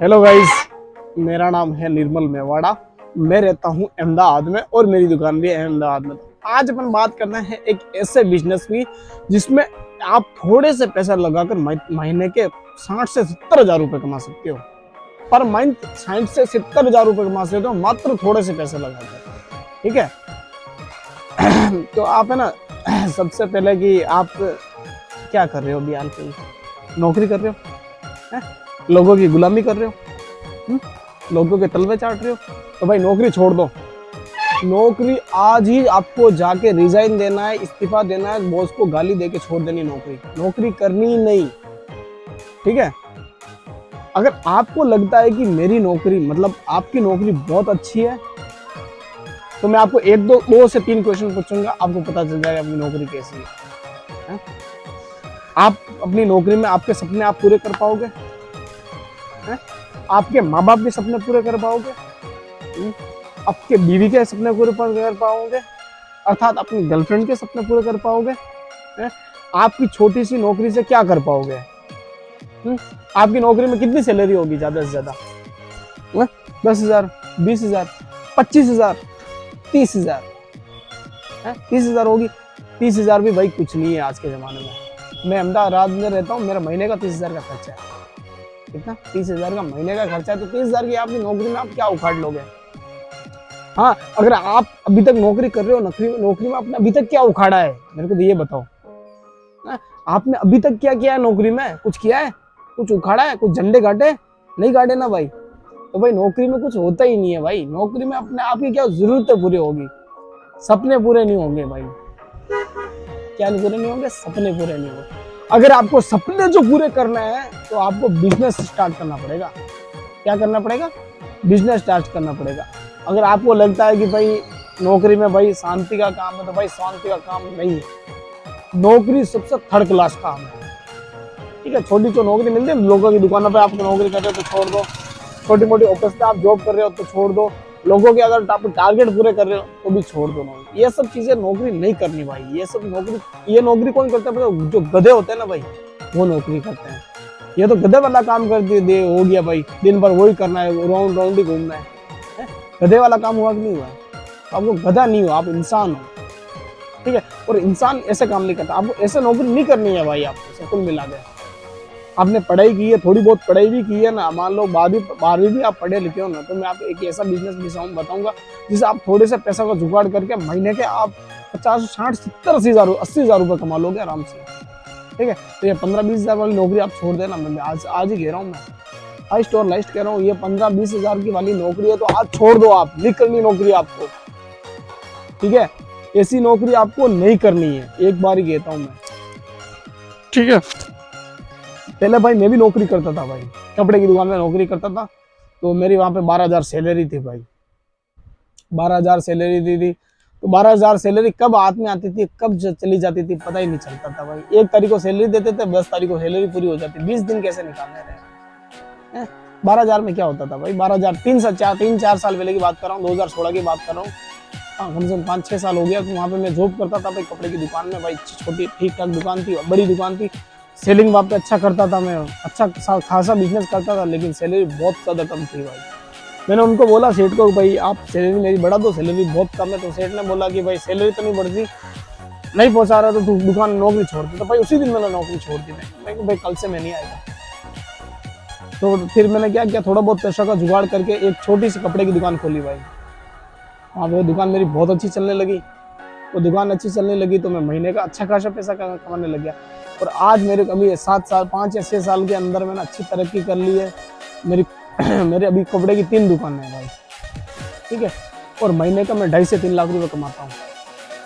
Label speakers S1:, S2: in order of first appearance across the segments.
S1: Hello guys, मेरा नाम है निर्मल मेवाड़ा। मैं रहता हूँ अहमदाबाद में और मेरी दुकान भी है अहमदाबाद में। तो आज अपन बात करना है एक ऐसे बिजनेस की जिसमें आप थोड़े से पैसा लगाकर महीने के 60 से 70 हजार रुपए कमा सकते हो। पर मंथ 60 से 70 हजार रुपए कमा सकते हो मात्र थोड़े से पैसे लगाकर। ठीक है। तो आप है ना, सबसे पहले कि आप क्या कर रहे हो अभी हाल फिलहाल? नौकरी कर रहे हो, लोगों की गुलामी कर रहे हो, लोगों के तलवे चाट रहे हो, तो भाई नौकरी छोड़ दो। नौकरी आज ही आपको जाके रिजाइन देना है, इस्तीफा देना है, बॉस को गाली देके छोड़ देनी नौकरी। नौकरी करनी ही नहीं। ठीक है। अगर आपको लगता है कि मेरी नौकरी मतलब आपकी नौकरी बहुत अच्छी है, तो मैं आपको दो से तीन क्वेश्चन पूछूंगा, आपको पता चल जाएगा आपकी नौकरी कैसी है। आप अपनी नौकरी में आपके सपने आप पूरे कर पाओगे? आपके माँ बाप के सपने पूरे कर पाओगे? आपके बीवी के सपने पूरे कर पाओगे? अर्थात अपनी गर्लफ्रेंड के सपने पूरे कर पाओगे? आपकी छोटी सी नौकरी से क्या कर पाओगे? आपकी नौकरी में कितनी सैलरी होगी ज्यादा से ज्यादा? 10,000, 20,000, 25,000, 30,000? 30,000 होगी। 30,000 भी भाई कुछ नहीं है आज के जमाने में। मैं अहमदाबाद में रहता हूँ, मेरा महीने का 30,000 का खर्चा है। कितना? 30,000 का महीने का खर्चा है। तो 30,000 की आपकी नौकरी में आप क्या उखाड़ लोगे? हाँ, अगर आप अभी तक नौकरी कर रहे हो, नौकरी में आपने अभी तक क्या उखाड़ा है मेरे को तो ये बताओ। आपने अभी तक क्या किया है नौकरी में? कुछ किया है? कुछ उखाड़ा है? कुछ झंडे गाटे? नहीं गाटे ना भाई। तो भाई नौकरी में कुछ होता ही नहीं है भाई। नौकरी में अपने आपकी क्या जरूरतें पूरी होगी, सपने पूरे नहीं होंगे भाई। क्या नहीं पूरे नहीं होंगे? सपने पूरे नहीं होंगे। अगर आपको सपने जो पूरे करना है तो आपको बिजनेस स्टार्ट करना पड़ेगा। क्या करना पड़ेगा? बिजनेस स्टार्ट करना पड़ेगा। अगर आपको लगता है कि भाई नौकरी में भाई शांति का काम है, तो भाई शांति का काम नहीं। नौकरी सबसे थर्ड क्लास काम है। ठीक है। छोटी जो नौकरी मिलती है लोगों की दुकानों पे, आपको नौकरी कर रहे हो तो छोड़ दो। छोटी मोटी ऑफिस पे आप जॉब कर रहे हो तो छोड़ दो। लोगों के अगर आप टारगेट पूरे कर रहे हो तो भी छोड़ दो। नौकरी ये सब चीजें नौकरी नहीं करनी भाई। ये नौकरी कौन करता है? जो गधे होते हैं ना भाई, वो नौकरी करते हैं। ये तो गधे वाला काम कर दे हो गया भाई। दिन भर वही करना है, राउंड राउंड ही घूमना है। गधे वाला काम हुआ कि नहीं हुआ? आपको गधा नहीं हो, आप इंसान हो। ठीक है। और इंसान ऐसे काम नहीं करता। आपको ऐसे नौकरी नहीं करनी है भाई। आपको कुल मिला के आपने पढ़ाई की है, थोड़ी बहुत पढ़ाई भी की है ना, मान लो 12वीं भी आप पढ़े लिखे हो ना, तो मैं आपको एक ऐसा बिजनेस बताऊंगा जिससे आप थोड़े से पैसा का जुगाड़ करके महीने के आप 50, 60, 70, 80,000 रुपए कमा लोगे आराम से। ठीक है। तो ये 15-20,000 वाली नौकरी आप छोड़ देना। मैं आज ही कह रहा हूँ, मैं हाइस्ट और लाइस्ट कह रहा हूँ। ये 15-20,000 की वाली नौकरी है तो आज छोड़ दो। आप नहीं करनी नौकरी आपको। ठीक है। ऐसी नौकरी आपको नहीं करनी है, एक बार ही कहता हूँ मैं। ठीक है। पहले भाई मैं भी नौकरी करता था भाई, कपड़े की दुकान में नौकरी करता था। तो मेरी वहां पे 12,000 सैलरी थी भाई। 12,000 सैलरी दी थी। तो 12,000 सैलरी कब हाथ में आती थी, कब चली जाती थी, पता ही नहीं चलता था भाई। 1 तारीख को सैलरी देते थे, 10 तारीख को सैलरी पूरी हो जाती। 20 दिन कैसे निकालने रहे? 12,000 में क्या होता था भाई? 12,000 3-4 साल पहले की बात कर रहा हूँ, 2016 की बात कर रहा हूँ। हाँ, कम से कम 5-6 साल हो गया। तो वहाँ पे मैं जॉब करता था भाई, कपड़े की दुकान में भाई। छोटी ठीक ठाक दुकान थी, बड़ी दुकान थी। सेलिंग वहाँ पे अच्छा करता था मैं, अच्छा खासा बिजनेस करता था, लेकिन सैलरी बहुत ज़्यादा कम थी भाई। मैंने उनको बोला सेठ को, भाई आप सैलरी मेरी बढ़ा दो, सैलरी बहुत कम है। तो सेठ ने बोला कि भाई सैलरी तो नहीं बढ़ती, नहीं पहुँचा रहा तो तू दुकान नौकरी छोड़ दे। तो भाई उसी दिन मैंने नौकरी छोड़ दी। मैं भाई कल से मैं नहीं आएगा। तो फिर मैंने क्या किया, थोड़ा बहुत पैसा का जुगाड़ करके एक छोटी सी कपड़े की दुकान खोली भाई। वहाँ वो दुकान मेरी बहुत अच्छी चलने लगी। वो दुकान अच्छी चलने लगी तो मैं महीने का अच्छा खासा पैसा कमाने लग गया। और आज मेरे अभी 5 या 6 साल के अंदर मैंने अच्छी तरक्की कर ली है। मेरे अभी कपड़े की 3 दुकान है भाई। ठीक है। और महीने का मैं 2.5 से 3 लाख रुपए कमाता हूँ।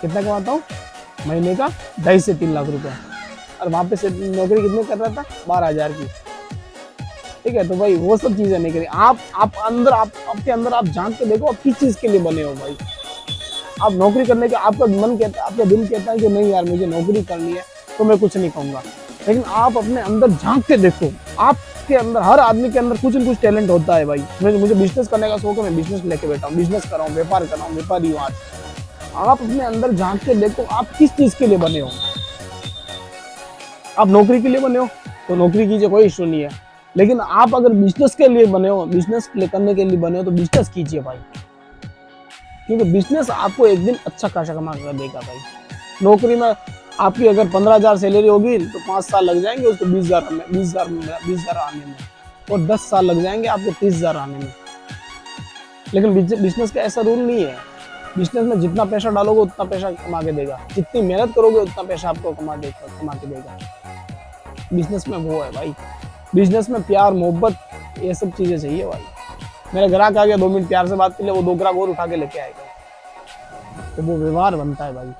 S1: कितना कमाता हूँ? महीने का 2.5 से 3 लाख रुपए। और वहाँ पे से नौकरी कितने कर रहा था? 12,000 की। ठीक है। तो भाई वो सब चीजें नहीं करी। आपके अंदर आप जान के देखो, आप किस चीज के लिए बने हो भाई। आप नौकरी करने के आपका मन कहता है, आपका दिल कहता है कि नहीं यार मुझे नौकरी करनी है, तो मैं कुछ नहीं कहूँगा। लेकिन आप अपने अंदर झांक के देखो, आपके अंदर, हर आदमी के अंदर कुछ न कुछ टैलेंट होता है भाई। मुझे बिजनेस करने का शौक है, मैं बिजनेस लेके बैठा हूँ, बिजनेस कर रहा हूँ, व्यापार कर रहा हूँ, व्यापारी हूँ आज। आप अपने अंदर झांक के देखो, आप किस चीज के लिए बने हो। आप नौकरी के लिए बने हो तो नौकरी कीजिए, कोई इशू नहीं है। लेकिन आप अगर बिजनेस के लिए बने हो, बिजनेस करने के लिए बने हो, तो बिजनेस कीजिए भाई, क्योंकि बिजनेस आपको एक दिन अच्छा खासा कमा कर देगा भाई। नौकरी में आपकी अगर 15,000 सैलरी होगी तो 5 साल लग जाएंगे उसको 20,000 आने में, और 10 साल लग जाएंगे आपको 30,000 आने में। लेकिन बिजनेस का ऐसा रूल नहीं है। बिजनेस में जितना पैसा डालोगे उतना पैसा कमा के देगा, जितनी मेहनत करोगे उतना पैसा आपको कमा के देगा। बिजनेस में वो है भाई, बिजनेस में प्यार मोहब्बत ये सब चीजें चाहिए भाई। मेरा ग्राहक आ गया, 2 मिनट प्यार से बात कर लिया, वो 2 ग्राहक और उठा के लेके आएगा, तो वो व्यवहार बनता है भाई।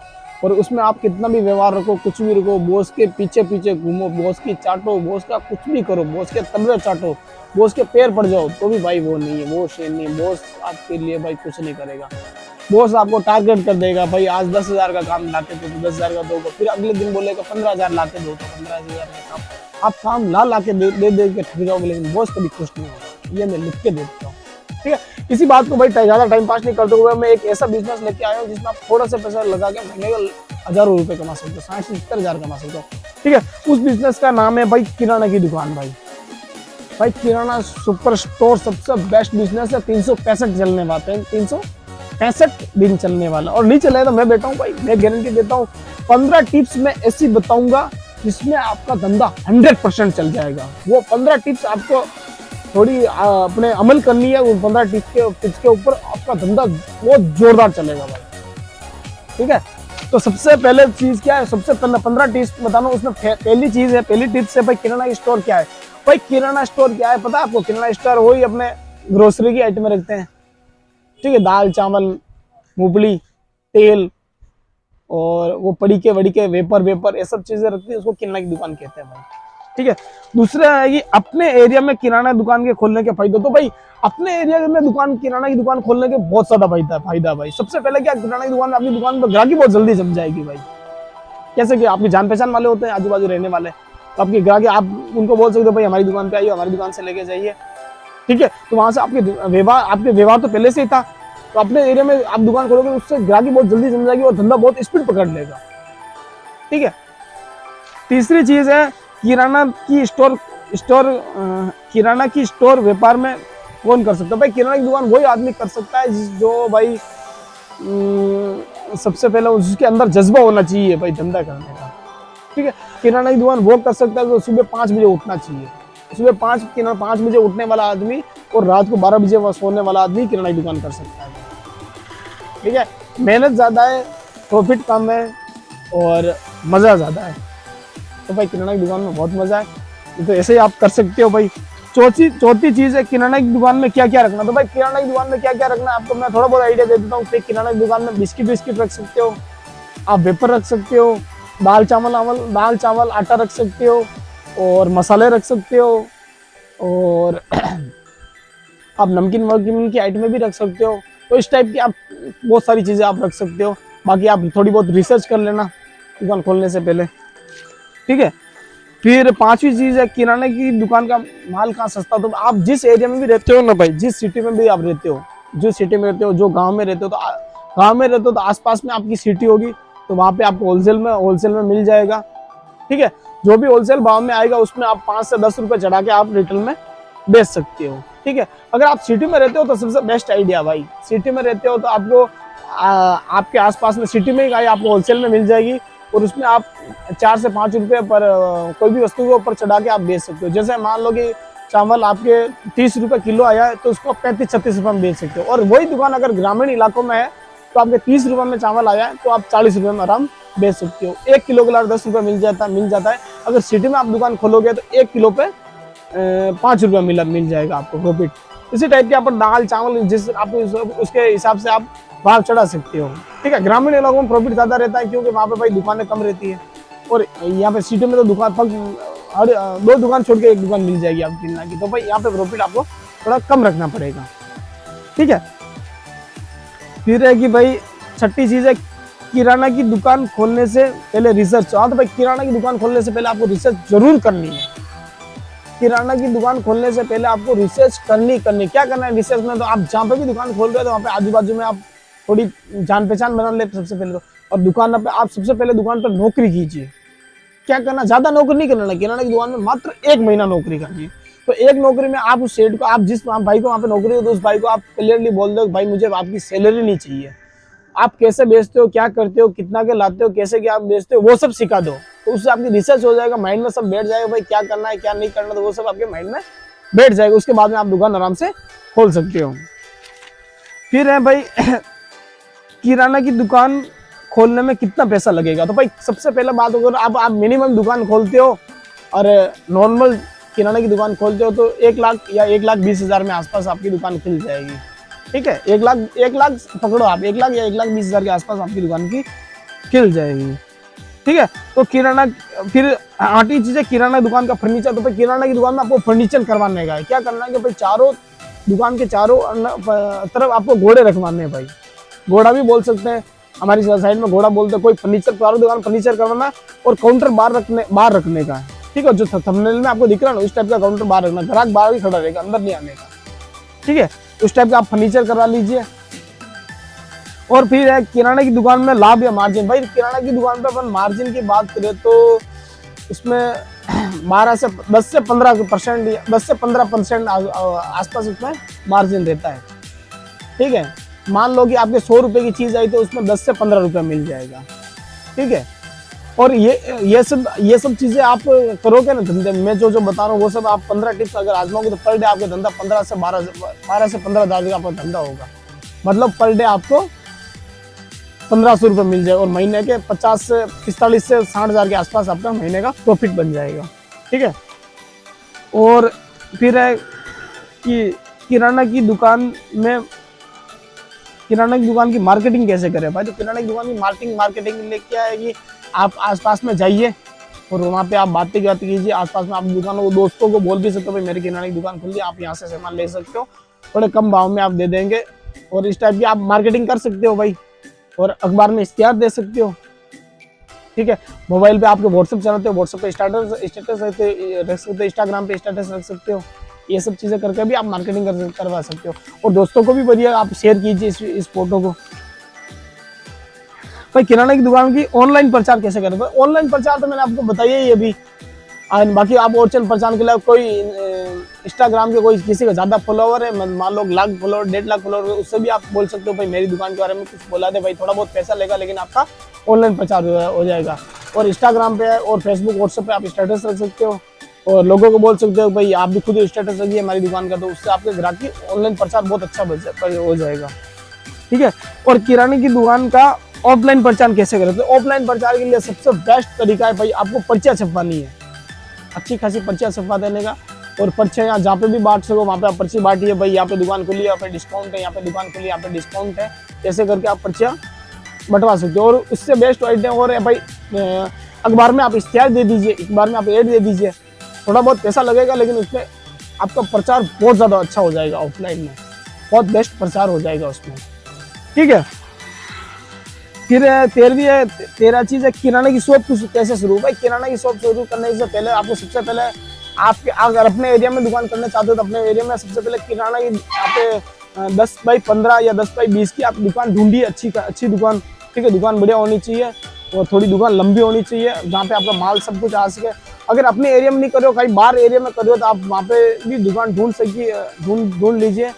S1: और उसमें आप कितना भी व्यवहार रखो, कुछ भी रखो, बॉस के पीछे पीछे घूमो, बॉस की चाटो, बॉस का कुछ भी करो, बॉस के तबले चाटो, बॉस के पैर पड़ जाओ, तो भी भाई वो नहीं है, वो शेर नहीं। बॉस आपके लिए भाई कुछ नहीं करेगा। बॉस आपको टारगेट कर देगा, भाई आज 10,000 का काम लाके दो तो 10,000 का दोगे, फिर अगले दिन बोलेगा 15,000 लाके दो तो 15,000 का काम। आप काम ला के दे के ठग जाओगे, लेकिन बॉस कभी खुश नहीं होगा, ये मैं लिख के देता हूँ। ठीक है, इसी बात को भाई ज्यादा टाइम पास नहीं करते हुए मैं एक ऐसा बिजनेस लेके आया हूँ जिसमें आप थोड़ा सा पैसा लगा के महीने का हजारों रुपए कमा सकते हो, 60 से 70,000 कमा सकते हो। ठीक है, उस बिजनेस का नाम है भाई किराना की दुकान। भाई किराना सुपर स्टोर सबसे बेस्ट बिजनेस है, 365 चलने वाले हैं, 365 दिन चलने वाला, और नहीं चले तो मैं बैठा हूँ भाई, मैं गारंटी देता हूँ 15 टिप्स में ऐसी बताऊंगा जिसमें आपका धंधा 100% चल जाएगा। वो 15 टिप्स आपको थोड़ी अपने अमल करनी है, उन 15 टिप्स के ऊपर आपका धंधा बहुत जोरदार चलेगा भाई। ठीक है, तो सबसे पहले चीज क्या है, सबसे पहले 15 टिप्स बताना, उसमें पहली चीज है, पहली टिप्स है भाई किराना स्टोर क्या है। भाई किराना स्टोर क्या है पता है आपको? किराना स्टोर वही अपने ग्रोसरी की आइटमें रखते हैं। ठीक है, दाल चावल मूंगफली तेल और वो पड़ीके वड़ीके वेपर ये सब चीजें रखती है, उसको किराना की दुकान कहते हैं भाई। ठीक है, दूसरा है कि अपने एरिया में किराना दुकान के खोलने के फायदे। तो भाई अपने एरिया में किराना की दुकान खोलने के बहुत ज्यादा फायदा भाई। सबसे पहले क्या, किराना की दुकान, अपनी दुकान पर ग्राहकी बहुत जल्दी जम जाएगी भाई। कैसे कि आपकी जान पहचान वाले होते हैं आजू बाजू रहने वाले, तो आपकी ग्राहकी आप उनको बोल सकते हो भाई हमारी दुकान पे आइए, हमारी दुकान से लेके जाइए। ठीक है, तो वहां से आपके व्यवहार तो पहले से ही था, तो अपने एरिया में आप दुकान खोलोगे उससे ग्राहकी बहुत जल्दी जम जाएगी और धंधा बहुत स्पीड पकड़ लेगा। ठीक है, तीसरी चीज है किराना की स्टोर व्यापार में कौन कर सकता है? भाई किराना की दुकान वही आदमी कर सकता है जो भाई सबसे पहले उसके अंदर जज्बा होना चाहिए भाई धंधा करने का। ठीक है, किराना की दुकान वो कर सकता है जो सुबह 5 बजे उठना चाहिए। सुबह 5 बजे उठने वाला आदमी और रात को 12 बजे सोने वाला आदमी किराना की दुकान कर सकता है। ठीक है, मेहनत ज्यादा है, प्रॉफिट कम है और मजा ज्यादा है, तो भाई किराना की दुकान में बहुत मजा है, तो ऐसे ही आप कर सकते हो भाई। चौथी चीज है किराना की दुकान में क्या क्या रखना। तो भाई किराना की दुकान में क्या क्या रखना आपको मैं थोड़ा बहुत आइडिया दे देता हूँ। किराना की दुकान में बिस्किट रख सकते हो, आप वेपर रख सकते हो, दाल चावल आटा रख सकते हो, और मसाले रख सकते हो, और आप नमकीन की आइटमें भी रख सकते हो। तो इस टाइप की आप बहुत सारी चीजें आप रख सकते हो। बाकी आप थोड़ी बहुत रिसर्च कर लेना दुकान खोलने से पहले। ठीक है, फिर 5वीं चीज है किराने की दुकान का माल कहाँ सस्ता। तो आप जिस एरिया में भी रहते हो ना भाई, जिस सिटी में भी आप रहते हो, जो सिटी में रहते हो, जो गांव में रहते हो, तो गांव में रहते हो तो आसपास में आपकी सिटी होगी, तो वहां पे आपको होलसेल में मिल जाएगा। ठीक है, जो भी होलसेल भाव में आएगा उसमें आप 5 से 10 रुपए चढ़ा के आप रिटेल में बेच सकते हो। ठीक है, अगर आप सिटी में रहते हो तो सबसे बेस्ट आइडिया भाई, सिटी में रहते हो तो आपको आपके आसपास में सिटी में ही गाय आपको होलसेल में मिल जाएगी, और उसमें आप 4 से 5 रुपए पर कोई भी वस्तु के ऊपर चढ़ा के आप बेच सकते हो। जैसे मान लो कि चावल आपके 30 रुपए किलो आया है, तो उसको 35-36 रुपए में बेच सकते हो। और वही दुकान अगर ग्रामीण इलाकों में है तो आपके 30 रुपए में चावल आया है तो आप 40 रुपए में आराम बेच सकते हो। 1 किलो के लार 10 रुपए मिल जाता है। अगर सिटी में आप दुकान खोलोगे तो 1 किलो पे 5 रुपया मिल जाएगा आपको प्रॉफिट। इसी टाइप के आप दाल चावल जिस आप उसके हिसाब से आप भाव चढ़ा सकते हो। ठीक है, ग्रामीण इलाकों में प्रॉफिट ज्यादा रहता है क्योंकि वहाँ पे भाई दुकानें कम रहती है, और यहाँ पे सिटी में तो दुकान 2 दुकान छोड़ के 1 दुकान मिल जाएगी आपकी किराना की, तो भाई यहाँ पे प्रॉफिट आपको थोड़ा कम रखना पड़ेगा। ठीक है, फिर है कि भाई 6ठी चीज है किराना की दुकान खोलने से पहले रिसर्च। हाँ, तो भाई किराना की दुकान खोलने से पहले आपको रिसर्च जरूर करनी है। किराना की दुकान खोलने से पहले आपको रिसर्च करनी क्या करना है रिसर्च में? तो आप जहाँ पे भी दुकान खोल रहे हो तो वहाँ पे आजू बाजू में आप थोड़ी जान पहचान बना ले सबसे पहले तो, और दुकान पे आप सबसे पहले दुकान पर नौकरी कीजिए। क्या करना, ज्यादा नौकरी नहीं करना है, किराना की दुकान में मात्र 1 महीना नौकरी करनी है। तो एक नौकरी में आप उस सेठ को, आप जिस भाई को वहाँ पे नौकरी हो, तो उस भाई को आप क्लियरली बोल दो भाई मुझे आपकी सैलरी नहीं चाहिए, आप कैसे बेचते हो, क्या करते हो, कितना के लाते हो, कैसे क्या आप बेचते हो, वो सब सिखा दो। तो उससे आपकी रिसर्च हो जाएगा, माइंड में सब बैठ जाएगा भाई क्या करना है क्या नहीं करना, तो वो सब आपके माइंड में बैठ जाएगा। उसके बाद में आप दुकान आराम से खोल सकते हो। फिर है भाई किराना की दुकान खोलने में कितना पैसा लगेगा। तो भाई सबसे पहले बात अगर आप मिनिमम दुकान खोलते हो और नॉर्मल किराना की दुकान खोलते हो तो 1 लाख या 1,20,000 में आसपास आपकी दुकान खुल जाएगी। ठीक है, 1 लाख पकड़ो आप, 1 लाख या 1,20,000 के आसपास आपकी दुकान की खुल जाएगी। ठीक है, तो किराना, फिर आटी चीजें किराना दुकान का फर्नीचर। तो भाई किराना की दुकान में आपको फर्नीचर करवाने का है। क्या करना है कि भाई चारों दुकान के चारों तरफ आपको घोड़े रखवाने हैं। भाई घोड़ा भी बोल सकते हैं, हमारी साइड में घोड़ा बोलते हैं। कोई फर्नीचर, चारों दुकान फर्नीचर करवाना और काउंटर बाहर रखने का है। ठीक है, जो थंबनेल में आपको दिख रहा है ना उस टाइप का काउंटर बाहर रखना, ग्राहक बाहर ही खड़ा रहेगा, अंदर नहीं आने का। ठीक है, उस टाइप का आप फर्नीचर करवा लीजिए। और फिर है किराना की दुकान में लाभ या मार्जिन। भाई किराना की दुकान पे अपन मार्जिन की बात करें तो इसमें 10 से 15% आसपास उसमें मार्जिन रहता है। ठीक है, मान लो कि आपके 100 रुपए की चीज आई तो उसमें 10 से 15 रुपए मिल जाएगा। ठीक है, और ये सब चीजें आप करोगे ना धंधे में, जो बता रहा हूँ वो सब आप 15 टिप्स अगर आजमाओगे तो पर डे आपका धंधा 12 से 15 हज़ार का आपका धंधा होगा। मतलब पर डे आपको 1,500 रुपये मिल जाएगा और महीने के 45 से 60 हज़ार के आसपास आपका महीने का प्रॉफिट बन जाएगा। ठीक है, और फिर है कि किराना की दुकान की मार्केटिंग कैसे करें। भाई तो किराना की दुकान की मार्केटिंग के लिए क्या है कि आप आसपास में जाइए और वहाँ पे आप बातें कीजिए। आसपास में आप दुकानों को, दोस्तों को बोल भी सकते हो भाई मेरी किराना की दुकान खुल गई, आप यहाँ से सामान ले सकते हो, थोड़े कम भाव में आप दे देंगे। और इस टाइप की आप मार्केटिंग कर सकते हो भाई। और अखबार में इश्तिहार दे सकते हो। ठीक है, मोबाइल पे आपके व्हाट्सएप चलाते हो, व्हाट्सएप पे स्टेटस रख सकते हो, इंस्टाग्राम पे स्टेटस रख सकते हो। ये सब चीजें करके भी आप मार्केटिंग करवा सकते हो। और दोस्तों को भी बढ़िया आप शेयर कीजिए इस फोटो को। भाई किराना की दुकान की ऑनलाइन प्रचार कैसे करें। ऑनलाइन प्रचार तो मैंने आपको बताया ही अभी। बाकी आप और चैनल प्रचार के लिए कोई इंस्टाग्राम के कोई किसी का ज्यादा फॉलोवर है, मान लो 1 लाख फॉलोवर 1.5 लाख फॉलोवर, उससे भी आप बोल सकते हो भाई मेरी दुकान के बारे में कुछ बोला दे। भाई थोड़ा बहुत पैसा लेगा लेकिन आपका ऑनलाइन प्रचार हो जाएगा। और इंस्टाग्राम पे और फेसबुक व्हाट्सएप पे आप स्टेटस रख सकते हो और लोगों को बोल सकते हो भाई आप भी खुद स्टेटस रखिए हमारी दुकान का, तो उससे आपके ग्राहक की ऑनलाइन प्रचार बहुत अच्छा हो जाएगा। ठीक है, और किराने की दुकान का ऑफलाइन प्रचार कैसे करें। तो ऑफलाइन प्रचार के लिए सबसे बेस्ट तरीका है भाई आपको पर्चियां छपवानी है, अच्छी खासी पर्चियां छपवा देने का। और पर्चियां यहाँ जहाँ पे भी बांट सको वहाँ पे आप पर्ची बांटिए। भाई यहाँ पे दुकान खुली है, यहाँ पे डिस्काउंट है, यहाँ पे दुकान खुली है, यहाँ पे डिस्काउंट है, ऐसे करके आप पर्चियां बंटवा सकते हो। और उससे बेस्ट आइडिया और है भाई अखबार में आप इश्तिहार दे दीजिए, अखबार में आप एड दे दीजिए। थोड़ा बहुत पैसा लगेगा लेकिन उसमें आपका प्रचार बहुत ज़्यादा अच्छा हो जाएगा। ऑफलाइन में बहुत बेस्ट प्रचार हो जाएगा उसमें। ठीक है, फिर 13 चीज है किराने की शॉप कैसे शुरू। भाई किराना की शॉप शुरू करने से पहले आपको सबसे पहले आप अगर अपने एरिया में दुकान करना चाहते हो तो अपने एरिया में सबसे पहले किराना की आप 10 बाई 15 या 10 बाई 20 की आप दुकान ढूंढिए, अच्छी दुकान। ठीक है, दुकान बढ़िया होनी चाहिए और थोड़ी दुकान लंबी होनी चाहिए जहाँ पे आपका माल सब कुछ आ सके। अगर अपने एरिया में नहीं कर रहे हो, कहीं बाहर एरिया में कर रहे हो तो आप वहाँ पे भी दुकान ढूंढ लीजिए।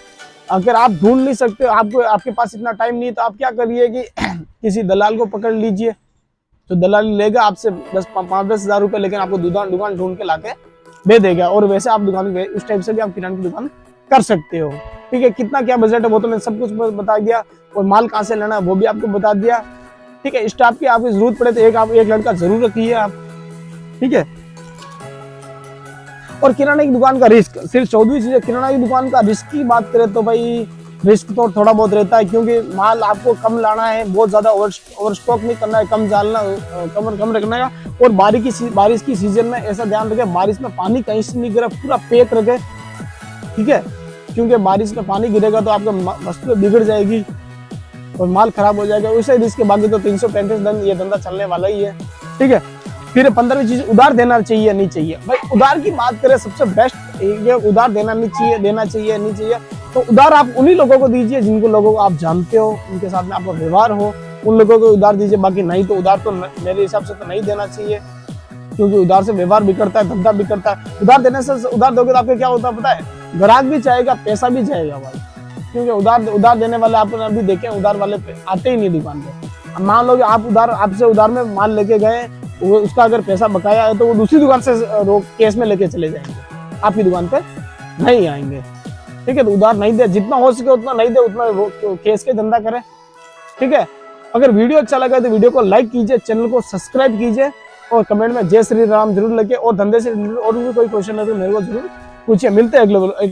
S1: अगर आप ढूंढ नहीं सकते, आपके पास इतना टाइम नहीं, तो आप क्या करिए कि किसी दलाल को पकड़ लीजिए, जो दलाल लेगा आपसे 5-10 हज़ार रुपए, लेकिन आपको दुकान ढूंढ के लाके दे देगा। और वैसे आप दुकान उस टाइप से भी आप किराने की दुकान कर सकते हो। ठीक है, कितना क्या बजट है वो तो मैंने सब कुछ बता दिया, और माल कहाँ से लेना है वो भी आपको बता दिया। ठीक है, स्टाफ की आपको जरूरत पड़े तो एक लड़का जरूर रखिए आप। ठीक है, और किराने की दुकान का रिस्क सिर्फ 14वीं चीज है। किराना की दुकान का रिस्क की बात करें तो भाई रिस्क तो थोड़ा बहुत रहता है, क्योंकि माल आपको कम लाना है, बहुत ज्यादा ओवर स्टॉक नहीं करना है, कम रखना है। और बारिश की सीजन में ऐसा ध्यान रखें बारिश में पानी कहीं से नहीं गिरे, पूरा पैक रखे। ठीक है, क्योंकि बारिश में पानी गिरेगा तो आपका वस्तु बिगड़ जाएगी और माल खराब हो जाएगा। उसे रिस्क के बाकी तो 335 दिन ये धंधा चलने वाला ही है। ठीक है, फिर 15वीं चीज उधार देना चाहिए नहीं चाहिए। भाई उधार की बात करें सबसे बेस्ट ये उधार देना चाहिए। तो उधार आप उन्हीं लोगों को दीजिए जिनको लोगों को आप जानते हो, उनके साथ में आपका व्यवहार हो, उन लोगों को उधार दीजिए। बाकी नहीं तो उधार तो मेरे हिसाब से तो नहीं देना चाहिए। क्योंकि उधार से व्यवहार बिगड़ता है, धंधा बिगड़ता है। उधार देने से, उधार दोगे तो आपके क्या होता है पता है, ग्राहक भी जाएगा, पैसा भी जाएगा भाई। क्योंकि उधार देने वाले आपने अभी देखे, उधार वाले आते ही नहीं दुकान पे। अब मान लो कि आप आपसे उधार में माल लेके गए, उसका अगर पैसा बकाया है तो वो दूसरी दुकान से केस में लेके चले जाएंगे, आपकी दुकान पे नहीं आएंगे। ठीक है, तो उधार नहीं दे, जितना हो सके उतना नहीं दे, उतना केस के धंधा करें। ठीक है, अगर वीडियो अच्छा लगा तो वीडियो को लाइक कीजिए, चैनल को सब्सक्राइब कीजिए और कमेंट में जय श्री राम जरूर लिखे। और धंधे से और भी कोई क्वेश्चन है तो मेरे को जरूर पूछिए। मिलते हैं अगले